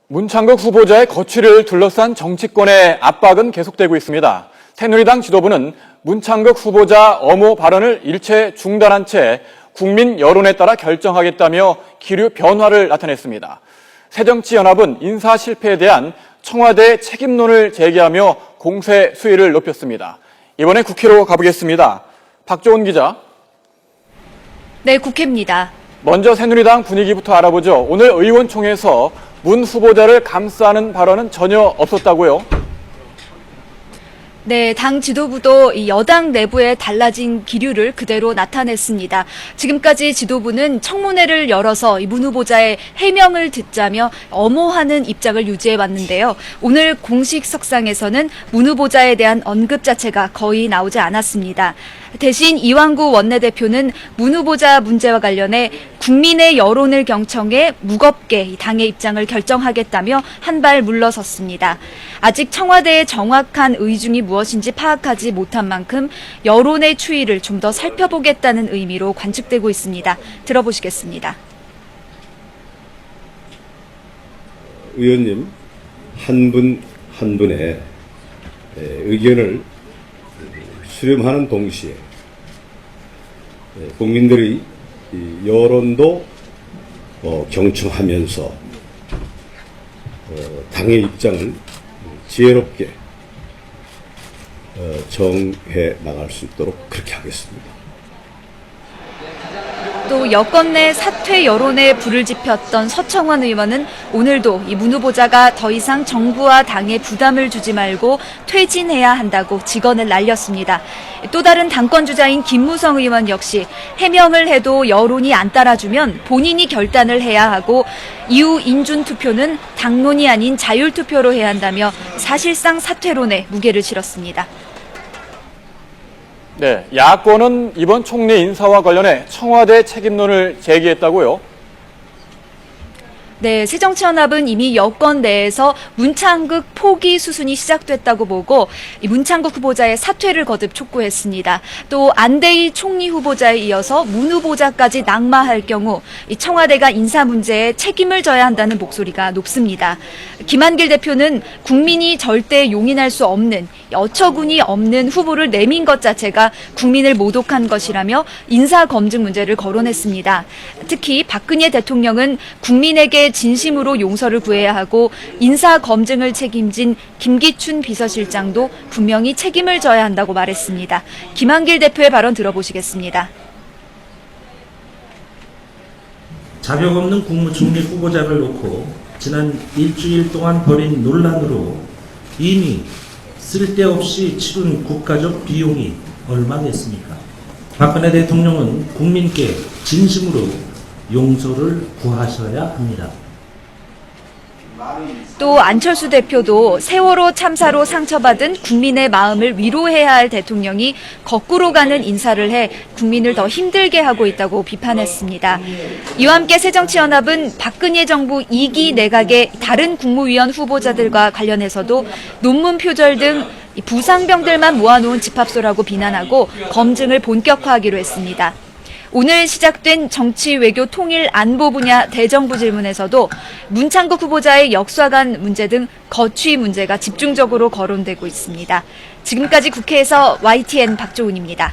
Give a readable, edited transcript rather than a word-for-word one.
문창극 후보자의 거취를 둘러싼 정치권의 압박은 계속되고 있습니다. 새누리당 지도부는 문창극 후보자 엄호 발언을 일체 중단한 채 국민 여론에 따라 결정하겠다며 기류 변화를 나타냈습니다. 새정치연합은 인사 실패에 대한 청와대 책임론을 제기하며 공세 수위를 높였습니다. 이번에 국회로 가보겠습니다. 박조은 기자. 네, 국회입니다. 먼저 새누리당 분위기부터 알아보죠. 오늘 의원총회에서 문 후보자를 감싸는 발언은 전혀 없었다고요? 네, 당 지도부도 이 여당 내부의 달라진 기류를 그대로 나타냈습니다. 지금까지 지도부는 청문회를 열어서 이 문 후보자의 해명을 듣자며 엄호하는 입장을 유지해 왔는데요. 오늘 공식 석상에서는 문 후보자에 대한 언급 자체가 거의 나오지 않았습니다. 대신 이완구 원내대표는 문 후보자 문제와 관련해 국민의 여론을 경청해 무겁게 당의 입장을 결정하겠다며 한 발 물러섰습니다. 아직 청와대의 정확한 의중이 무엇인지 파악하지 못한 만큼 여론의 추이를 좀 더 살펴보겠다는 의미로 관측되고 있습니다. 들어보시겠습니다. 의원님 한 분 한 분의 의견을 수렴하는 동시에 국민들의 여론도 경청하면서 당의 입장을 지혜롭게 정해 나갈 수 있도록 그렇게 하겠습니다. 또 여권 내 사퇴 여론에 불을 지폈던 서청원 의원은 오늘도 이 문 후보자가 더 이상 정부와 당에 부담을 주지 말고 퇴진해야 한다고 직언을 날렸습니다. 또 다른 당권 주자인 김무성 의원 역시 해명을 해도 여론이 안 따라주면 본인이 결단을 해야 하고 이후 인준 투표는 당론이 아닌 자율 투표로 해야 한다며 사실상 사퇴론에 무게를 실었습니다. 네, 야권은 이번 총리 인사와 관련해 청와대 책임론을 제기했다고요? 네, 새정치연합은 이미 여권 내에서 문창극 포기 수순이 시작됐다고 보고 이 문창극 후보자의 사퇴를 거듭 촉구했습니다. 또 안대희 총리 후보자에 이어서 문 후보자까지 낙마할 경우 이 청와대가 인사 문제에 책임을 져야 한다는 목소리가 높습니다. 김한길 대표는 국민이 절대 용인할 수 없는 어처구니 없는 후보를 내민 것 자체가 국민을 모독한 것이라며 인사 검증 문제를 거론했습니다. 특히 박근혜 대통령은 국민에게 진심으로 용서를 구해야 하고 인사 검증을 책임진 김기춘 비서실장도 분명히 책임을 져야 한다고 말했습니다. 김한길 대표의 발언 들어보시겠습니다. 자격 없는 국무총리 후보자를 놓고 지난 일주일 동안 벌인 논란으로 이미 쓸데없이 치른 국가적 비용이 얼마겠습니까? 박근혜 대통령은 국민께 진심으로 용서를 구하셔야 합니다. 또 안철수 대표도 세월호 참사로 상처받은 국민의 마음을 위로해야 할 대통령이 거꾸로 가는 인사를 해 국민을 더 힘들게 하고 있다고 비판했습니다. 이와 함께 새정치연합은 박근혜 정부 2기 내각의 다른 국무위원 후보자들과 관련해서도 논문 표절 등 부상병들만 모아놓은 집합소라고 비난하고 검증을 본격화하기로 했습니다. 오늘 시작된 정치, 외교, 통일, 안보 분야 대정부 질문에서도 문창극 후보자의 역사관 문제 등 거취 문제가 집중적으로 거론되고 있습니다. 지금까지 국회에서 YTN 박조은입니다.